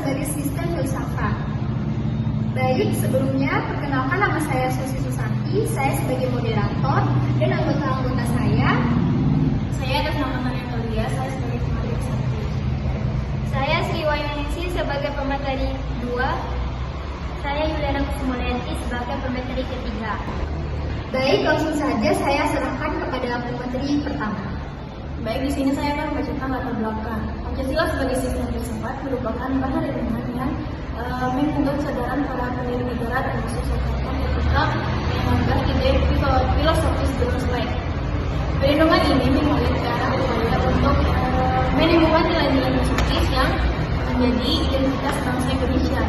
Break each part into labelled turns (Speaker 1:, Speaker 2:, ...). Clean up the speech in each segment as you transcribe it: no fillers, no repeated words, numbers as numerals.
Speaker 1: sebagai sistem filsafat. Baik, sebelumnya perkenalkan nama saya Susi Susanti, saya sebagai moderator dan anggota-anggota saya
Speaker 2: atas nama Tania Tolia, saya sebagai pemateri 1.
Speaker 3: Saya Sri Wahyuningsi sebagai pemateri 2. Saya Yuliana Kusumulianti sebagai pemateri 3.
Speaker 1: Baik, langsung saja saya serahkan kepada pemateri pertama.
Speaker 2: Baik, di sini saya akan membacakan latar belakang. Pancasila sebagai sistem filsafat merupakan bahan renungan yang mengundang kesadaran para pendiri negara dan masyarakat ketika menganggap ide filosofis bersesuai. Perlindungan ini mengalir ke arah upaya untuk menimbulkan nilai-nilai positif yang menjadi identitas bangsa Indonesia.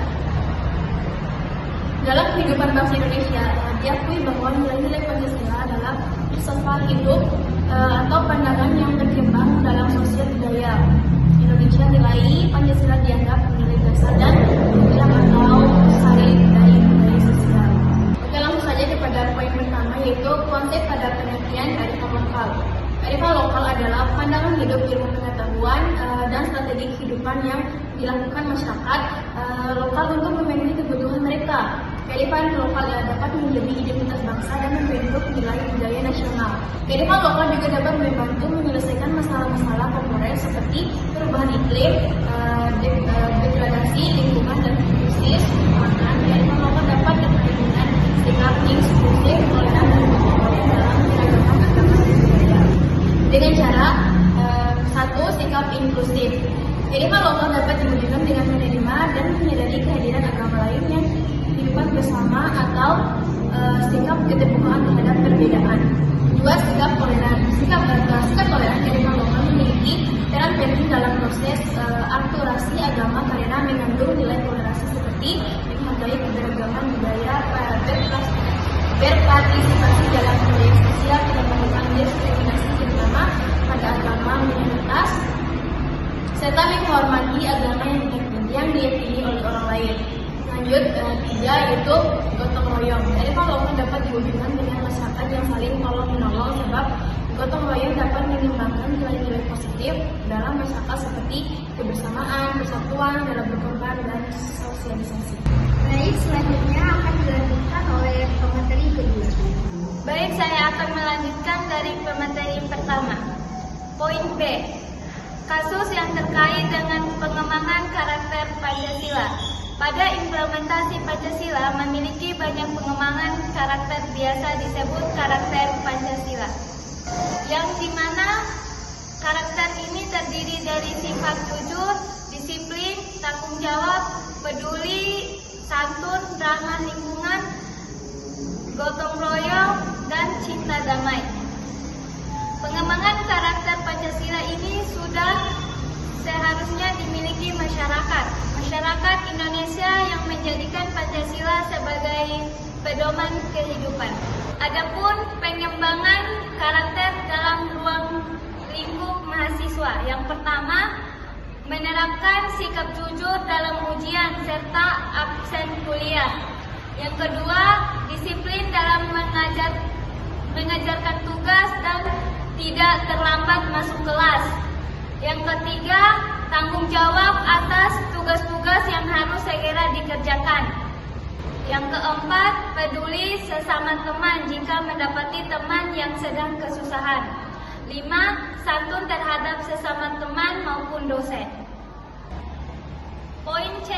Speaker 2: Dalam kehidupan bangsa Indonesia, diakui bahwa nilai-nilai Pancasila adalah filsafat hidup atau pandangan yang berkembang dalam sosial budaya. Indonesia nilai Pancasila dianggap nilai dasar dan program atau sari dari budaya sosial. Oke, langsung saja kepada poin pertama, yaitu konsep pada pengertian kearifan lokal. Kearifan lokal adalah pandangan hidup, ilmu pengetahuan dan strategi kehidupan yang dilakukan masyarakat lokal untuk memenuhi kebutuhan mereka. Kearifan lokal dapat menjadi identitas bangsa dan membentuk nilai budaya nasional. Kearifan lokal juga dapat membantu menyelesaikan masalah-masalah populer seperti perubahan iklim, degradasi lingkungan dan krisis pangan. Kearifan lokal dapat terkait dengan sikap inklusif, toleran dan gotong dalam keragaman agama dan budaya. Dengan cara satu, sikap inklusif. Kearifan lokal dapat diwujudkan dengan menerima dan menyadari kehadiran agama lain yang kehidupan bersama atau sikap keterbukaan terhadap perbedaan. Dua, sikap toleran. Sikap toleran kearifan lokal memiliki peran penting dalam proses akulturasi agama karena mengandung nilai toleransi seperti menghargai keberagaman budaya, berpartisipasi dalam budaya sosial, tidak melakukan diskriminasi terutama pada agama minoritas, serta menghormati agama yang diyakini oleh orang lain. Lanjut, 3, yaitu gotong royong. Kearifan lokal dapat diwujudkan dengan masyarakat yang saling tolong-menolong, sebab gotong royong dapat mengembangkan nilai-nilai positif dalam masyarakat seperti kebersamaan, persatuan, dalam berkorban, dan sosialisasi.
Speaker 1: Baik, selanjutnya akan dilanjutkan oleh pemateri kedua.
Speaker 3: Baik, saya akan melanjutkan dari pemateri pertama. Poin B, kasus yang terkait dengan pengembangan karakter Pancasila. Pada implementasi Pancasila memiliki banyak pengembangan karakter biasa disebut karakter Pancasila, yang dimana karakter ini terdiri dari sifat jujur, disiplin, tanggung jawab, peduli, santun, ramah lingkungan, gotong royong, dan cinta damai. Pengembangan karakter Pancasila ini sudah seharusnya dimiliki masyarakat Indonesia yang menjadikan Pancasila sebagai pedoman kehidupan. Adapun pengembangan karakter dalam ruang lingkup mahasiswa, yang pertama, menerapkan sikap jujur dalam ujian serta absen kuliah. Yang kedua, disiplin dalam mengajarkan tugas dan tidak terlambat masuk kelas. Yang ketiga, tanggung jawab atas tugas-tugas yang harus segera dikerjakan. Yang keempat, peduli sesama teman jika mendapati teman yang sedang kesusahan. 5. Santun terhadap sesama teman maupun dosen. Poin C,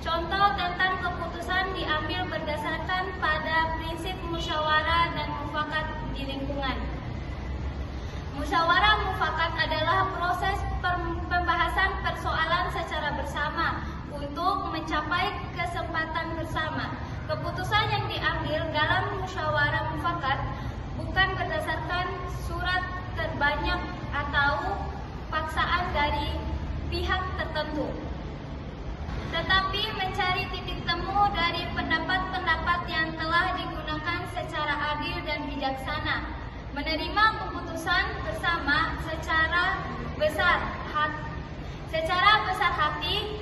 Speaker 3: contoh tentang keputusan diambil berdasarkan pada prinsip musyawarah dan mufakat di lingkungan. Musyawarah mufakat adalah proses pembahasan persoalan secara bersama untuk mencapai kesempatan bersama. Keputusan yang diambil dalam musyawarah mufakat bukan berdasarkan surat terbanyak atau paksaan dari pihak tertentu, tetapi mencari titik temu dari pendapat-pendapat yang telah digunakan secara adil dan bijaksana, menerima keputusan bersama secara besar hati,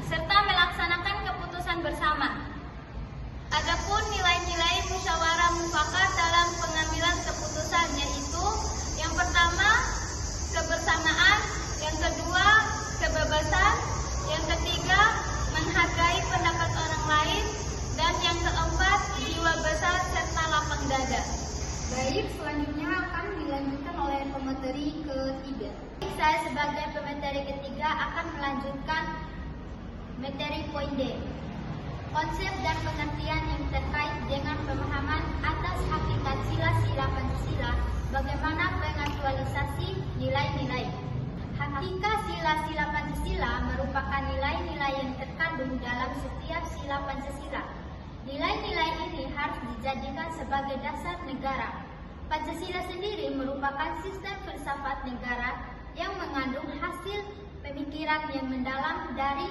Speaker 3: serta melaksanakan keputusan bersama. Adapun nilai-nilai musyawarah mufakat dalam pengambilan keputusan, yaitu yang pertama, kebersamaan, yang kedua, kebebasan, yang ketiga,
Speaker 1: ketiga.
Speaker 3: Saya sebagai pemateri ketiga akan melanjutkan materi poin D. Konsep dan pengertian yang terkait dengan pemahaman atas hakikat sila-sila Pancasila, bagaimana pengaktualisasi nilai-nilai. Hakikat sila-sila Pancasila merupakan nilai-nilai yang terkandung dalam setiap sila Pancasila. Nilai-nilai ini harus dijadikan sebagai dasar negara. Pancasila sendiri merupakan sistem filsafat negara yang mengandung hasil pemikiran yang mendalam dari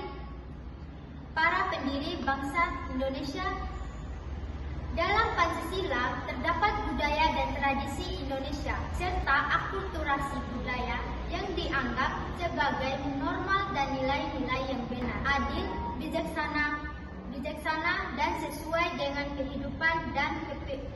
Speaker 3: para pendiri bangsa Indonesia. Dalam Pancasila terdapat budaya dan tradisi Indonesia serta akulturasi budaya yang dianggap sebagai normal dan nilai-nilai yang benar, adil, bijaksana dan sesuai dengan kehidupan dan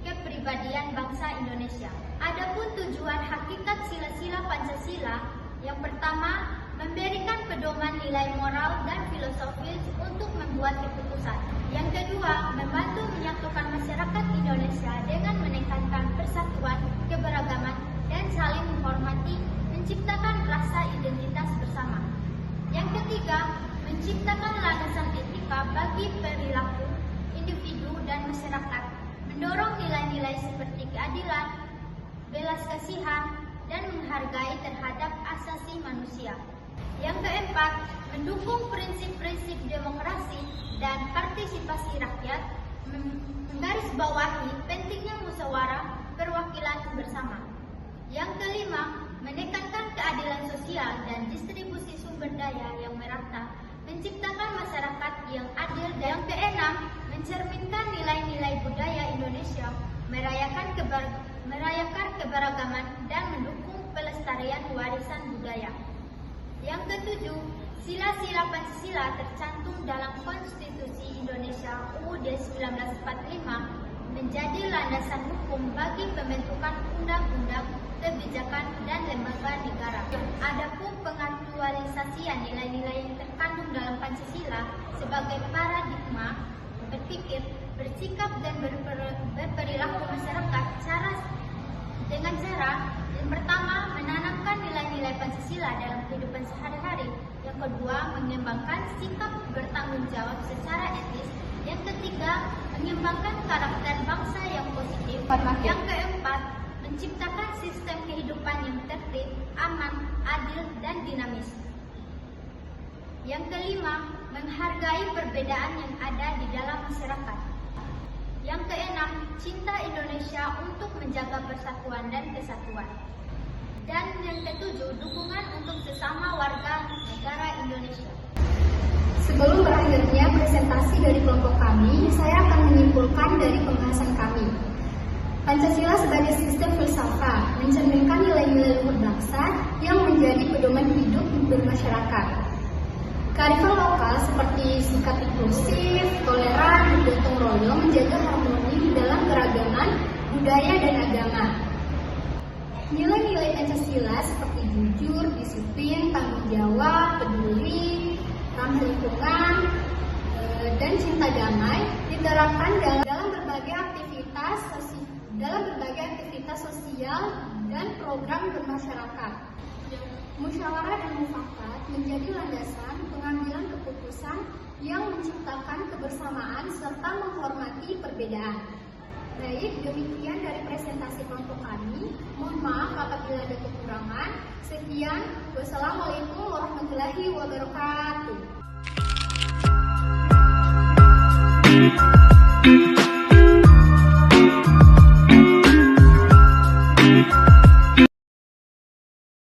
Speaker 3: kepribadian bangsa Indonesia. Adapun tujuan hakikat sila-sila Pancasila, yang pertama, memberikan pedoman nilai moral dan filosofis untuk membuat keputusan. Yang kedua, membantu menyatukan masyarakat Indonesia dengan menekankan persatuan, keberagaman, dan saling menghormati, menciptakan rasa identitas bersama. Yang ketiga, menciptakan landasan etika bagi perilaku individu dan masyarakat, mendorong nilai-nilai seperti keadilan, belas kasihan, dan menghargai terhadap asasi manusia. Yang keempat, mendukung prinsip-prinsip demokrasi dan partisipasi rakyat, menggarisbawahi pentingnya musyawarah perwakilan bersama. Yang kelima, menekankan keadilan sosial dan distribusi sumber daya yang merata, menciptakan masyarakat yang adil. Dan yang keenam, mencerminkan nilai-nilai budaya Indonesia, merayakan keberagaman dan mendukung pelestarian warisan budaya. Yang ketujuh, sila-sila Pancasila tercantum dalam Konstitusi Indonesia UUD 1945 menjadi landasan hukum bagi pembentukan undang-undang, kebijakan, dan lembaga negara. Adapun pengaktualisasian nilai-nilai yang terkandung dalam Pancasila sebagai paradigma berpikir, bersikap, dan berperilaku masyarakat dengan cara yang pertama, menanamkan nilai-nilai Pancasila dalam kehidupan sehari-hari. Yang kedua, mengembangkan sikap bertanggung jawab secara etis. Yang ketiga, mengembangkan karakter bangsa yang positif. Yang keempat, menciptakan sistem kehidupan yang tertib, aman, adil, dan dinamis. Yang kelima, menghargai perbedaan yang ada di dalam masyarakat. Yang keenam, cinta Indonesia untuk menjaga persatuan dan kesatuan. Dan yang ketujuh, dukungan untuk sesama warga negara Indonesia.
Speaker 1: Sebelum berakhirnya presentasi dari kelompok kami, saya akan menyimpulkan dari pembahasan kami. Pancasila sebagai sistem filsafat mencerminkan nilai-nilai luhur bangsa yang menjadi pedoman hidup bermasyarakat. Kearifan lokal seperti sikap inklusif, toleran, dan gotong royong menjaga harmoni dalam keragaman budaya dan agama. Nilai-nilai Pancasila seperti jujur, disiplin, tanggung jawab, peduli, ramah lingkungan, dan cinta damai diterapkan dalam berbagai aktivitas sosial dan program bermasyarakat. Musyawarah dan mufakat menjadi landasan pengambilan keputusan yang menciptakan kebersamaan serta menghormati perbedaan. Baik, demikian dari presentasi kelompok kami. Mohon maaf apabila ada kekurangan. Sekian, wassalamualaikum warahmatullahi wabarakatuh.